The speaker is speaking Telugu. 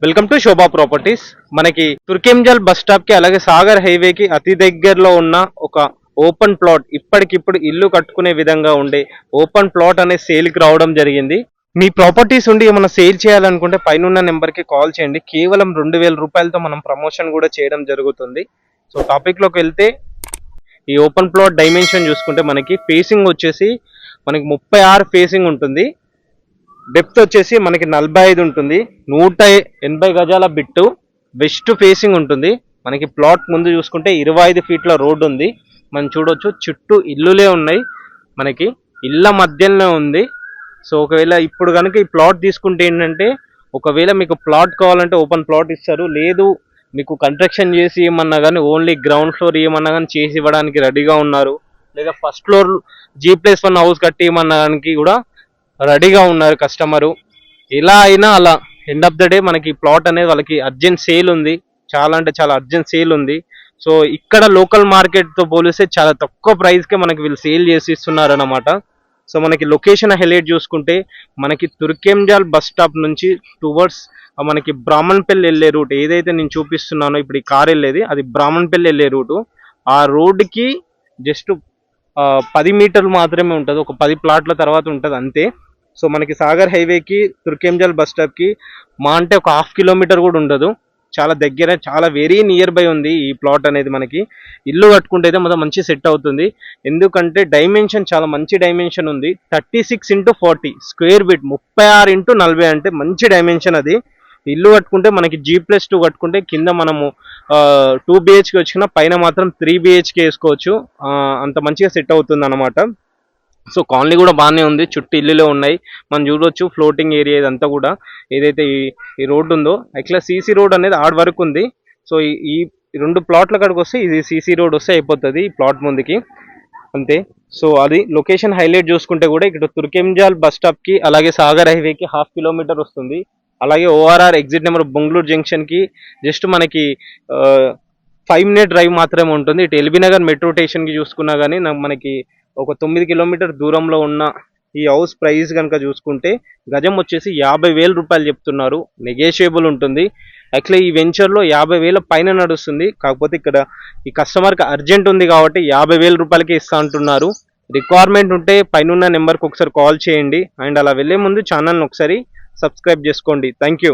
Welcome to Shobha properties. మనకి తుర్కెంజల్ బస్ స్టాప్ కి అలాగే సాగర్ హైవే కి అతి దగ్గరలో ఉన్న ఒక ఓపెన్ ప్లాట్, ఇప్పటికిప్పుడు ఇల్లు కట్టుకునే విధంగా ఉండే ఓపెన్ ప్లాట్ అనే సేల్ కి రావడం జరిగింది. మీ ప్రాపర్టీస్ ఉండి ఏమైనా సేల్ చేయాలనుకుంటే పైన నెంబర్ కి కాల్ చేయండి. కేవలం 2000 రూపాయలతో మనం ప్రమోషన్ కూడా చేయడం జరుగుతుంది. సో టాపిక్ లోకి వెళ్తే, ఈ ఓపెన్ ప్లాట్ డైమెన్షన్ చూసుకుంటే మనకి ఫేసింగ్ వచ్చేసి మనకి 36 ఫేసింగ్ ఉంటుంది. డెప్త్ వచ్చేసి మనకి 45 ఉంటుంది. 180 గజాల బిట్టు వెస్ట్ ఫేసింగ్ ఉంటుంది. మనకి ప్లాట్ ముందు చూసుకుంటే 25 ఫీట్ల రోడ్డు ఉంది. మనం చూడొచ్చు చుట్టూ ఇల్లులే ఉన్నాయి. మనకి ఇళ్ళ మధ్యలోనే ఉంది. సో ఒకవేళ ఇప్పుడు కనుక ఈ ప్లాట్ తీసుకుంటే ఏంటంటే, ఒకవేళ మీకు ప్లాట్ కావాలంటే ఓపెన్ ప్లాట్ ఇస్తారు, లేదు మీకు కన్స్ట్రక్షన్ చేసి ఏమన్నా కానీ ఓన్లీ గ్రౌండ్ ఫ్లోర్ ఏమన్నా కానీ చేసి ఇవ్వడానికి రెడీగా ఉన్నారు, లేదా ఫస్ట్ ఫ్లోర్ G+1 హౌస్ కట్టి ఏమన్నా కానీ కూడా రెడీగా ఉన్నారు కస్టమరు. ఎలా అయినా అలా ఎండ్ ఆఫ్ ద డే మనకి ప్లాట్ అనేది వాళ్ళకి అర్జెంట్ సేల్ ఉంది, చాలా అంటే చాలా అర్జెంట్ సేల్ ఉంది. సో ఇక్కడ లోకల్ మార్కెట్తో పోలిస్తే చాలా తక్కువ ప్రైస్కే మనకి వీళ్ళు సేల్ చేసి ఇస్తున్నారు అన్నమాట. సో మనకి లొకేషన్ హైలైట్ చూసుకుంటే, మనకి తుర్కెంజల్ బస్ స్టాప్ నుంచి టువర్డ్స్ మనకి బ్రాహ్మణపల్లి వెళ్ళే రూట్ ఏదైతే నేను చూపిస్తున్నానో ఇప్పుడు ఈ కార్ వెళ్ళేది, అది బ్రాహ్మణపల్లి వెళ్ళే రూటు. ఆ రోడ్డుకి జస్ట్ 10 మీటర్లు మాత్రమే ఉంటుంది, ఒక 10 ప్లాట్ల తర్వాత ఉంటుంది అంతే. సో మనకి సాగర్ హైవేకి తుర్కెంజల్ బస్ స్టాప్కి మా అంటే ఒక 1/2 కిలోమీటర్ కూడా ఉండదు, చాలా దగ్గర, చాలా వెరీ నియర్ బై ఉంది ఈ ప్లాట్ అనేది. మనకి ఇల్లు కట్టుకుంటే అయితే మొత్తం మంచి సెట్ అవుతుంది. ఎందుకంటే డైమెన్షన్ చాలా మంచి డైమెన్షన్ ఉంది. 36x40 స్క్వేర్ ఫీట్, 36x40 అంటే మంచి డైమెన్షన్ అది. ఇల్లు కట్టుకుంటే మనకి G+2 కట్టుకుంటే కింద మనము 2 BHK వచ్చిన పైన మాత్రం 3 BHK వేసుకోవచ్చు. అంత మంచిగా సెట్ అవుతుంది అనమాట. సో కాలనీ కూడా బాగానే ఉంది, చుట్టూ ఇల్లులే ఉన్నాయి. మనం చూడవచ్చు ఫ్లోటింగ్ ఏరియా ఇదంతా కూడా. ఏదైతే ఈ రోడ్డు ఉందో యాక్చువల్గా CC రోడ్ అనేది ఆడ వరకు ఉంది. సో ఈ 2 ప్లాట్ల కాడికి వస్తే ఇది CC రోడ్ వస్తే అయిపోతుంది ఈ ప్లాట్ ముందుకి అంతే. సో అది లొకేషన్ హైలైట్ చూసుకుంటే కూడా ఇక్కడ తుర్కెంజల్ బస్ స్టాప్కి అలాగే సాగర్ హైవేకి 1/2 కిలోమీటర్ వస్తుంది. అలాగే ORR ఎగ్జిట్ నెంబర్ బెంగళూరు జంక్షన్కి జస్ట్ మనకి 5 మినిట్ డ్రైవ్ మాత్రమే ఉంటుంది. ఇటు ఎల్బీ నగర్ మెట్రో స్టేషన్కి చూసుకున్నా కానీ మనకి ఒక 9 కిలోమీటర్ దూరంలో ఉన్న ఈ హౌస్ ప్రైస్ కనుక చూసుకుంటే గజం వచ్చేసి 50,000 రూపాయలు చెప్తున్నారు, నెగోషియబుల్ ఉంటుంది. యాక్చువల్లీ ఈ వెంచర్లో 50,000 పైన నడుస్తుంది. కాకపోతే ఇక్కడ ఈ కస్టమర్కి అర్జెంట్ ఉంది కాబట్టి 50,000 రూపాయలకి ఇస్తా అంటున్నారు. రిక్వైర్మెంట్ ఉంటే పైన నెంబర్కి ఒకసారి కాల్ చేయండి. అండ్ అలా వెళ్ళే ముందు ఛానల్ని ఒకసారి సబ్స్క్రైబ్ చేసుకోండి. Thank you.